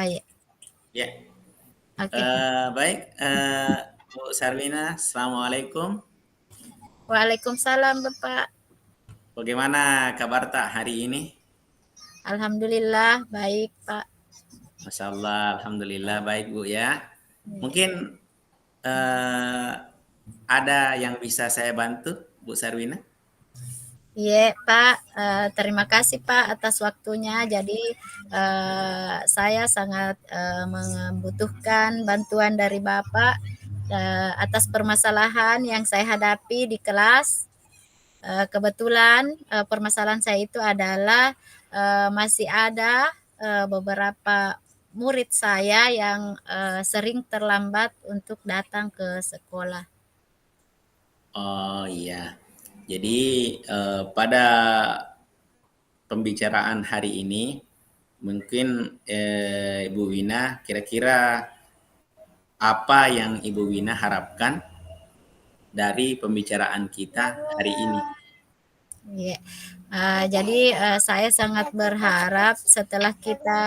Iya. Ya, Oke. baik, Bu Sarwina, assalamualaikum. Waalaikumsalam, Bapak. Bagaimana kabar tak hari ini? Alhamdulillah baik, Pak. Masya Allah, alhamdulillah baik Bu ya. Iya. Mungkin eh, ada yang bisa saya bantu, Bu Sarwina? Iya, Pak. Terima kasih, Pak, atas waktunya. Jadi, saya sangat membutuhkan bantuan dari Bapak atas permasalahan yang saya hadapi di kelas. Kebetulan permasalahan saya itu adalah masih ada beberapa murid saya yang sering terlambat untuk datang ke sekolah. Oh iya, jadi pada pembicaraan hari ini, mungkin Ibu Wina kira-kira apa yang Ibu Wina harapkan dari pembicaraan kita hari ini? Iya. Jadi saya sangat berharap setelah kita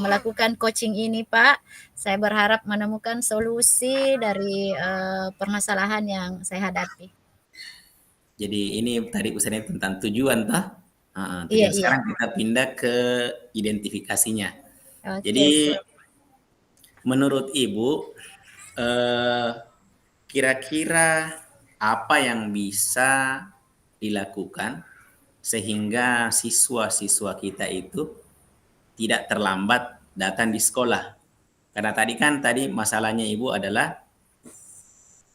melakukan coaching ini, Pak, saya berharap menemukan solusi dari permasalahan yang saya hadapi. Jadi ini tadi usahanya tentang tujuan toh. Iya, Tujuan iya. sekarang kita pindah ke identifikasinya. Oke, Jadi siap. menurut Ibu eh, kira-kira apa yang bisa dilakukan sehingga siswa-siswa kita itu tidak terlambat datang di sekolah. Karena tadi masalahnya Ibu adalah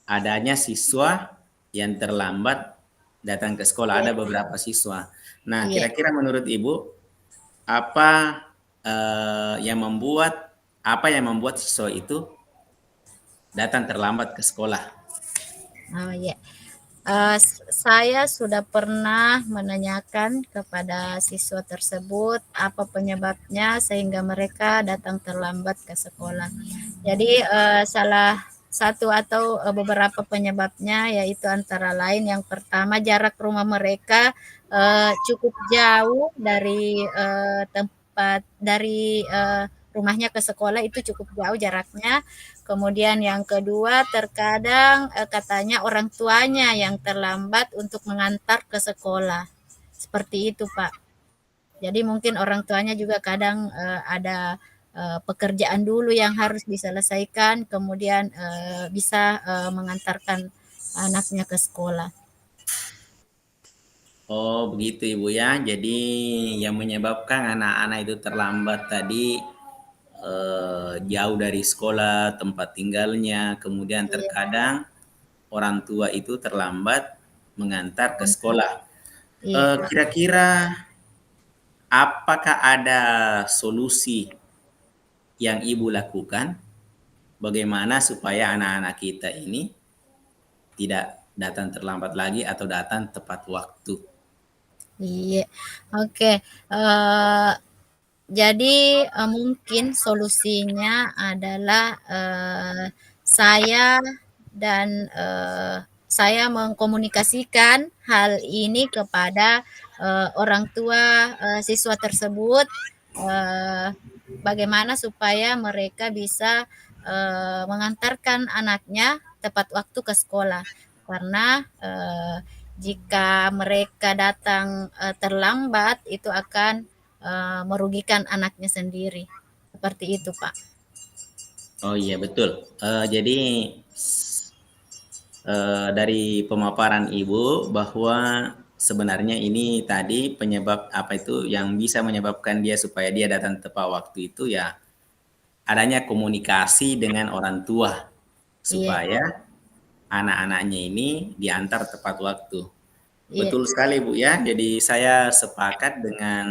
adanya siswa yang terlambat datang ke sekolah. Iya, Ada beberapa siswa. Nah, iya. kira-kira menurut Ibu apa apa yang membuat siswa itu datang terlambat ke sekolah? Oh, iya. Saya sudah pernah menanyakan kepada siswa tersebut apa penyebabnya sehingga mereka datang terlambat ke sekolah. Jadi salah satu atau beberapa penyebabnya yaitu antara lain yang pertama jarak rumah mereka cukup jauh dari tempat dari rumahnya ke sekolah itu cukup jauh jaraknya. Kemudian yang kedua terkadang katanya orang tuanya yang terlambat untuk mengantar ke sekolah. Seperti itu, Pak. Jadi mungkin orang tuanya juga kadang ada pekerjaan dulu yang harus diselesaikan, kemudian bisa mengantarkan anaknya ke sekolah. Oh, begitu Ibu ya. Jadi yang menyebabkan anak-anak itu terlambat tadi jauh dari sekolah, tempat tinggalnya, kemudian Iya, terkadang orang tua itu terlambat mengantar ke mengantar. sekolah. Iya, Pak. Kira-kira apakah ada solusi yang Ibu lakukan bagaimana supaya anak-anak kita ini tidak datang terlambat lagi atau datang tepat waktu? Iya. Oke. Jadi mungkin solusinya adalah saya dan saya mengkomunikasikan hal ini kepada orang tua siswa tersebut, eee, bagaimana supaya mereka bisa mengantarkan anaknya tepat waktu ke sekolah. Karena jika mereka datang terlambat itu akan merugikan anaknya sendiri. Seperti itu, Pak. Oh iya betul. Jadi dari pemaparan Ibu bahwa sebenarnya ini tadi penyebab apa itu yang bisa menyebabkan dia supaya dia datang tepat waktu itu ya adanya komunikasi dengan orang tua Iya, supaya anak-anaknya ini diantar tepat waktu. iya, Betul sekali Bu ya. Jadi saya sepakat dengan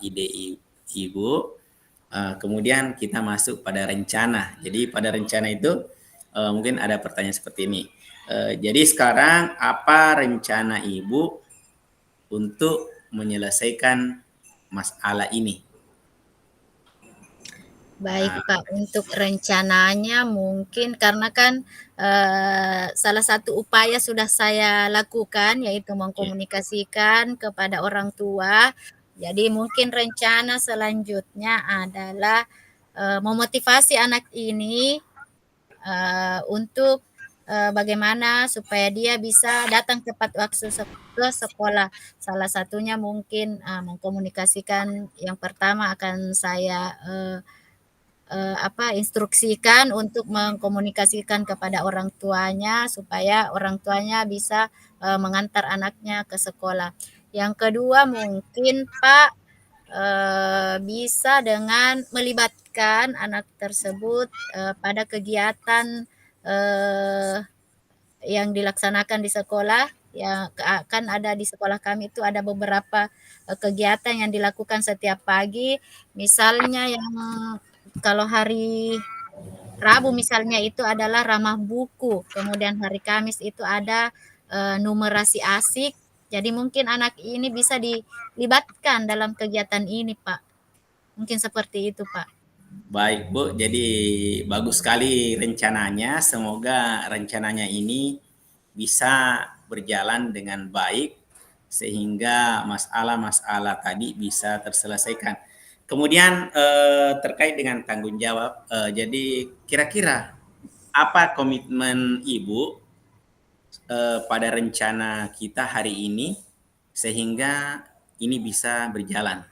ide Ibu. Kemudian kita masuk pada rencana. Jadi pada rencana itu mungkin ada pertanyaan seperti ini. Jadi sekarang apa rencana Ibu untuk menyelesaikan masalah ini? baik, Nah, Pak. Untuk rencananya mungkin karena kan salah satu upaya sudah saya lakukan yaitu ya. mengkomunikasikan kepada orang tua. Jadi mungkin rencana selanjutnya adalah memotivasi anak ini untuk bagaimana supaya dia bisa datang tepat waktu ke sekolah. Salah satunya mungkin mengkomunikasikan, yang pertama akan saya instruksikan untuk mengkomunikasikan kepada orang tuanya supaya orang tuanya bisa mengantar anaknya ke sekolah. Yang kedua mungkin Pak bisa dengan melibatkan anak tersebut pada kegiatan eh, yang dilaksanakan di sekolah. Ya, kan ada di sekolah kami itu ada beberapa kegiatan yang dilakukan setiap pagi. Misalnya yang kalau hari Rabu misalnya itu adalah ramah buku, kemudian hari Kamis itu ada numerasi asik. Jadi mungkin anak ini bisa dilibatkan dalam kegiatan ini, Pak. Mungkin seperti itu, Pak. Baik Bu, jadi bagus sekali rencananya. Semoga rencananya ini bisa berjalan dengan baik sehingga masalah-masalah tadi bisa terselesaikan. Kemudian terkait dengan tanggung jawab, jadi kira-kira apa komitmen Ibu pada rencana kita hari ini sehingga ini bisa berjalan?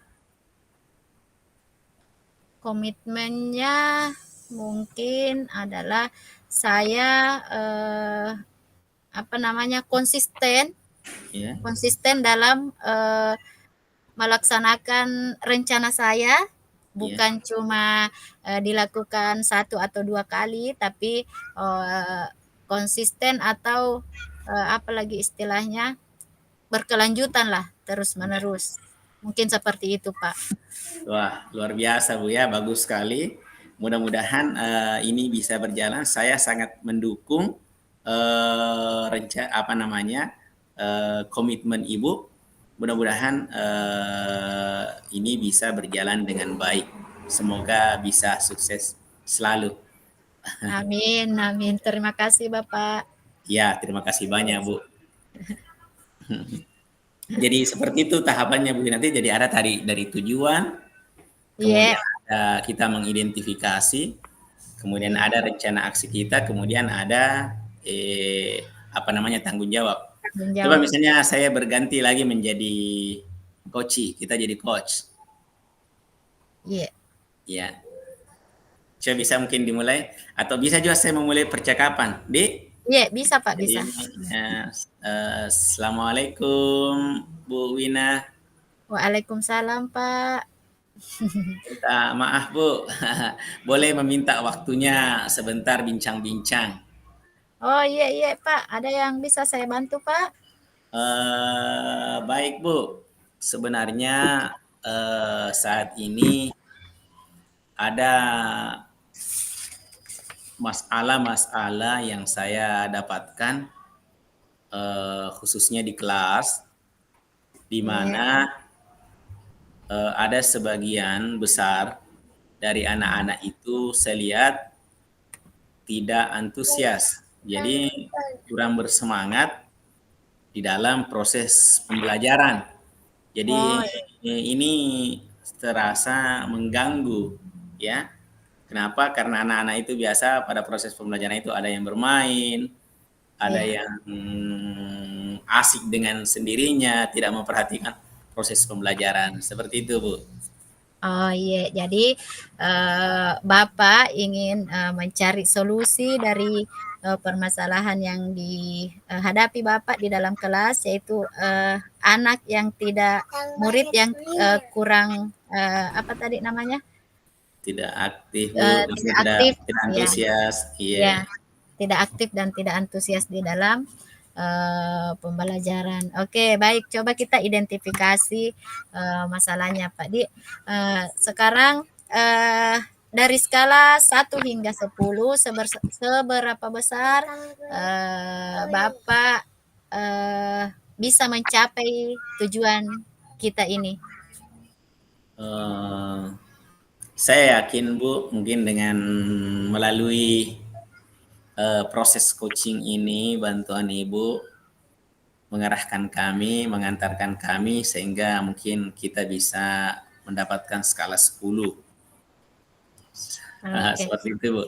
Komitmennya mungkin adalah saya konsisten Ya, konsisten dalam melaksanakan rencana saya, ya. bukan cuma dilakukan satu atau dua kali, tapi konsisten atau apalagi istilahnya berkelanjutan lah, terus menerus. Mungkin seperti itu, Pak. Wah, luar biasa Bu ya, bagus sekali. Mudah-mudahan ini bisa berjalan. Saya sangat mendukung komitmen Ibu. Mudah-mudahan ini bisa berjalan dengan baik. Semoga bisa sukses selalu. Amin, amin. Terima kasih, Bapak. Ya, terima kasih banyak Bu. Jadi seperti itu tahapannya Bu. Nanti jadi ada dari tujuan, Iya, kemudian ada kita mengidentifikasi, kemudian iya. ada rencana aksi kita, kemudian ada tanggung jawab. Tanggung Coba jawab. misalnya saya berganti lagi menjadi kita jadi coach. Iya. Ya, coba bisa mungkin dimulai atau bisa juga saya memulai percakapan. Iya, bisa, Pak, Jadi bisa. Assalamualaikum Bu Wina. Waalaikumsalam, Pak. Minta maaf Bu, boleh meminta waktunya sebentar bincang-bincang. Oh, iya, iya, Pak. Ada yang bisa saya bantu, Pak? Baik Bu, sebenarnya saat ini ada masalah-masalah yang saya dapatkan khususnya di kelas, di Iya. mana ada sebagian besar dari anak-anak itu saya lihat tidak antusias, jadi kurang bersemangat di dalam proses pembelajaran. Jadi Oh, ini terasa mengganggu, ya. Kenapa? Karena anak-anak itu biasa pada proses pembelajaran itu ada yang bermain, ada iya. yang asik dengan sendirinya, tidak memperhatikan proses pembelajaran. Seperti itu, Bu. Oh, iya. Jadi, Bapak ingin mencari solusi dari permasalahan yang dihadapi Bapak di dalam kelas, yaitu anak yang tidak, murid yang kurang, apa tadi namanya? Tidak aktif, Bu. Maksudnya Tidak tidak aktif, tidak ya. antusias. Ya, Iya. tidak aktif dan tidak antusias di dalam pembelajaran. Oke, baik. Coba kita identifikasi masalahnya, Pak. Sekarang dari skala 1 hingga 10, seberapa besar Bapak bisa mencapai tujuan kita ini? Eh, saya yakin, Bu, mungkin dengan melalui proses coaching ini, bantuan Ibu, mengarahkan kami, mengantarkan kami sehingga mungkin kita bisa mendapatkan skala 10. Oke. Seperti itu, Bu.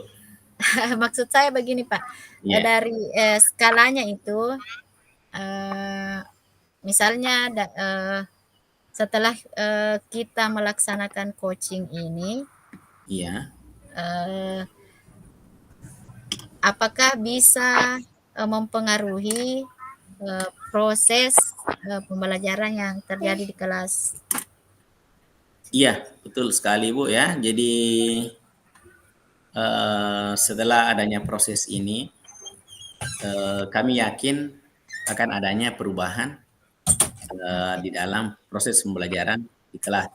Maksud saya begini, Pak, Iya, dari, skalanya itu, eee, misalnya setelah, kita melaksanakan coaching ini, iya, eee, apakah bisa, mempengaruhi, proses, pembelajaran yang terjadi di kelas? iya, betul sekali, Bu, ya. Jadi, setelah adanya proses ini, kami yakin akan adanya perubahan, di dalam proses pembelajaran di kelas.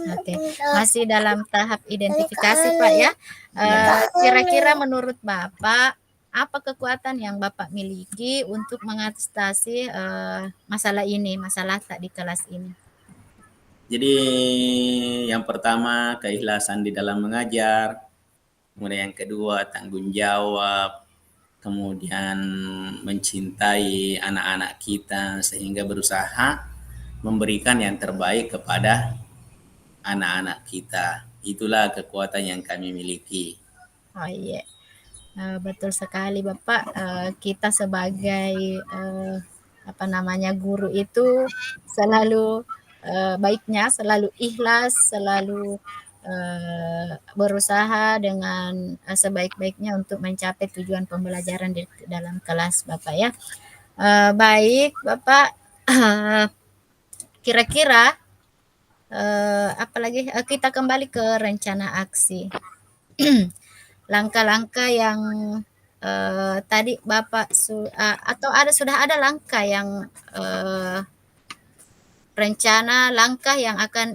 Oke, masih dalam tahap identifikasi, Pak, ya. Ya. Kira-kira menurut Bapak, apa kekuatan yang Bapak miliki untuk mengatasi, masalah ini, masalah tak di kelas ini? Jadi yang pertama keikhlasan di dalam mengajar, kemudian yang kedua tanggung jawab, kemudian mencintai anak-anak kita sehingga berusaha memberikan yang terbaik kepada anak-anak kita. Itulah kekuatan yang kami miliki. Oh, iya. Betul sekali Bapak, kita sebagai, apa namanya, guru itu selalu, baiknya selalu ikhlas, selalu, berusaha dengan, sebaik-baiknya untuk mencapai tujuan pembelajaran di dalam kelas Bapak ya. Baik Bapak, kira-kira, apalagi, kita kembali ke rencana aksi. Langkah-langkah yang, tadi Bapak atau sudah ada langkah yang, rencana langkah yang akan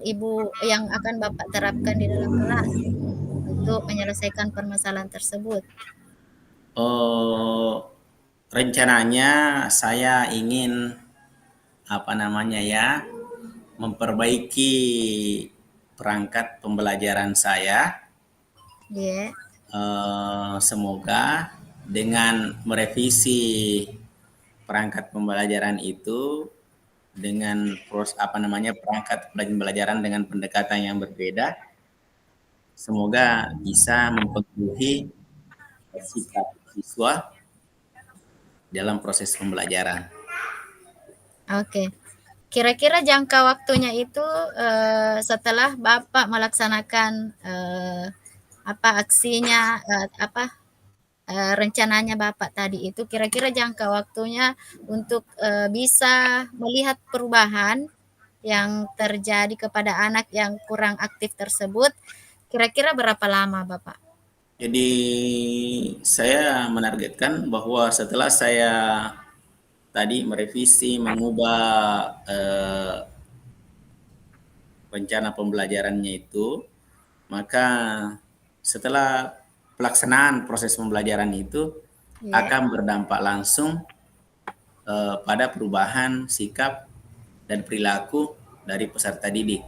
yang akan Bapak terapkan di dalam kelas untuk menyelesaikan permasalahan tersebut? Oh, rencananya saya ingin apa namanya ya, memperbaiki perangkat pembelajaran saya. Iya, Semoga dengan merevisi perangkat pembelajaran itu dengan apa namanya perangkat pembelajaran dengan pendekatan yang berbeda, semoga bisa mempengaruhi sikap siswa dalam proses pembelajaran. oke. Kira-kira jangka waktunya itu, setelah Bapak melaksanakan, apa aksinya, apa, rencananya Bapak tadi itu kira-kira jangka waktunya untuk, bisa melihat perubahan yang terjadi kepada anak yang kurang aktif tersebut, kira-kira berapa lama Bapak? Jadi saya menargetkan bahwa setelah saya tadi merevisi, mengubah rencana pembelajarannya itu, maka setelah pelaksanaan proses pembelajaran itu Iya, akan berdampak langsung pada perubahan sikap dan perilaku dari peserta didik.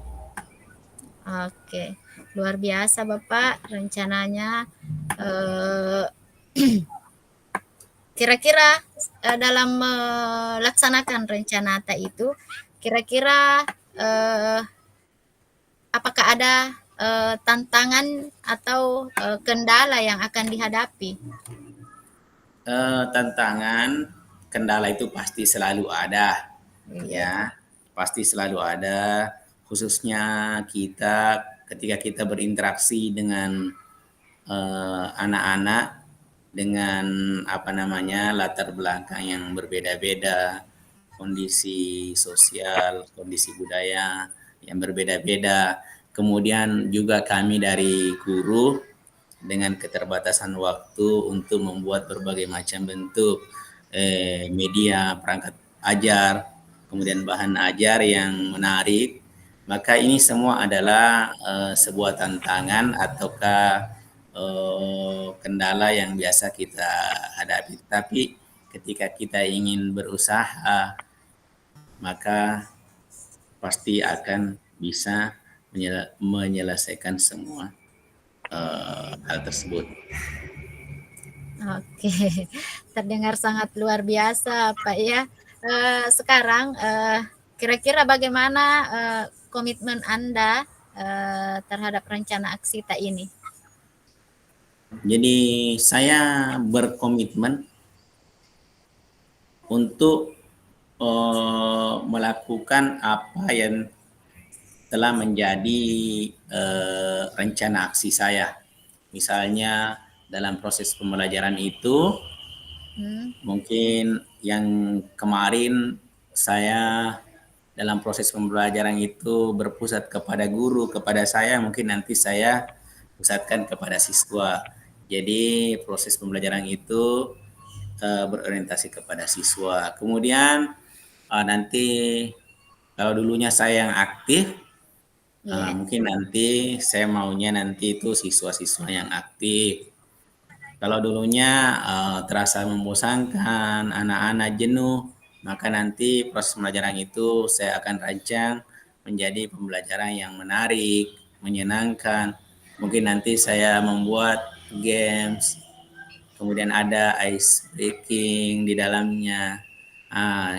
oke. Luar biasa Bapak rencananya, eee, kira-kira, dalam melaksanakan rencana itu, kira-kira, eee apakah ada, tantangan atau, kendala yang akan dihadapi? Tantangan, kendala itu pasti selalu ada, Iya, ya, pasti selalu ada, khususnya kita ketika kita berinteraksi dengan anak-anak dengan apa namanya latar belakang yang berbeda-beda, kondisi sosial, kondisi budaya yang berbeda-beda. Kemudian juga kami dari guru dengan keterbatasan waktu untuk membuat berbagai macam bentuk media perangkat ajar, kemudian bahan ajar yang menarik. Maka ini semua adalah sebuah tantangan ataukah kendala yang biasa kita hadapi. Tapi ketika kita ingin berusaha, maka pasti akan bisa menyelesaikan semua hal tersebut. oke. Terdengar sangat luar biasa, Pak, ya. Sekarang, kira-kira bagaimana, komitmen Anda, terhadap rencana Aksita ini? Jadi saya berkomitmen untuk melakukan apa yang telah menjadi rencana aksi saya. Misalnya dalam proses pembelajaran itu, Hmm, mungkin yang kemarin saya dalam proses pembelajaran itu berpusat kepada guru, kepada saya, mungkin nanti saya pusatkan kepada siswa. Jadi proses pembelajaran itu berorientasi kepada siswa. Kemudian nanti kalau dulunya saya yang aktif, iya. mungkin nanti saya maunya nanti itu siswa-siswa yang aktif. Kalau dulunya terasa membosankan, anak-anak jenuh, maka nanti proses pembelajaran itu saya akan rancang menjadi pembelajaran yang menarik, menyenangkan. Mungkin nanti saya membuat games, kemudian ada ice breaking di dalamnya.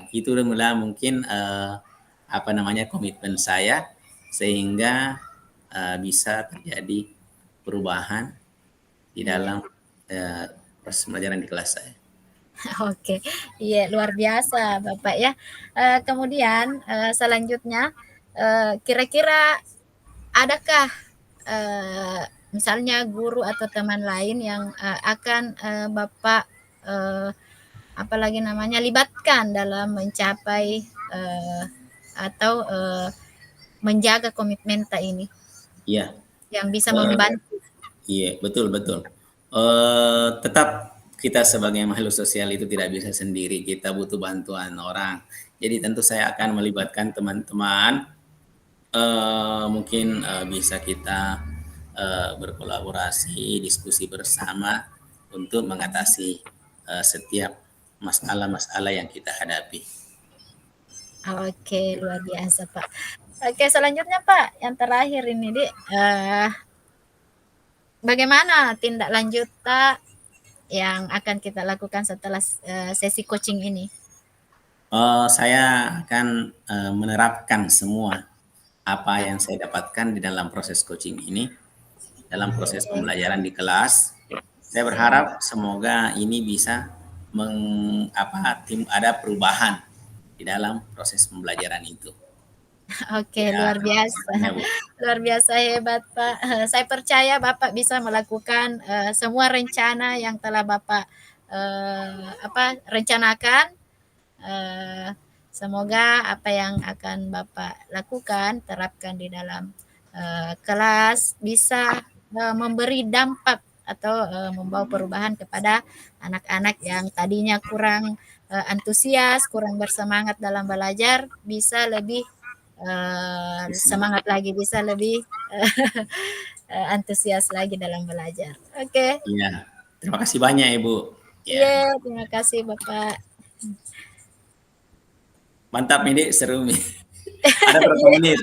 Itu adalah mungkin apa namanya komitmen saya sehingga bisa terjadi perubahan di Iya. dalam eh, proses pembelajaran di kelas saya. Oke, iya luar biasa Bapak ya. Kemudian, selanjutnya, kira-kira adakah, misalnya guru atau teman lain yang, akan, Bapak, eee, apalagi namanya, libatkan dalam mencapai, atau, menjaga komitmen ini, Iya, yang bisa eh, membantu? iya betul betul. Tetap kita sebagai makhluk sosial itu tidak bisa sendiri, kita butuh bantuan orang. Jadi tentu saya akan melibatkan teman-teman, mungkin bisa kita berkolaborasi, diskusi bersama untuk mengatasi setiap masalah-masalah yang kita hadapi. Oke, luar biasa, Pak. Oke, selanjutnya, Pak, yang terakhir ini, Dik, bagaimana tindak lanjut Pak yang akan kita lakukan setelah, sesi coaching ini? Saya akan menerapkan semua apa yang saya dapatkan di dalam proses coaching ini, dalam proses Oke, pembelajaran di kelas. Saya siap. berharap semoga ini bisa ada perubahan di dalam proses pembelajaran itu. Oke, Ya, luar terima kasih biasa. banyak, Bu. Luar biasa hebat, Pak. Saya percaya Bapak bisa melakukan, semua rencana yang telah Bapak, rencanakan. Eee, Semoga apa yang akan Bapak lakukan, terapkan di dalam, kelas bisa, memberi dampak atau, membawa perubahan kepada anak-anak yang tadinya kurang, antusias, kurang bersemangat dalam belajar, bisa lebih, Bisa. semangat lagi, bisa lebih, antusias lagi dalam belajar. Oke, Iya. Terima kasih banyak, Ibu. Ya. iya, terima kasih Bapak. Mantap ini seru nih. Ada berapa menit?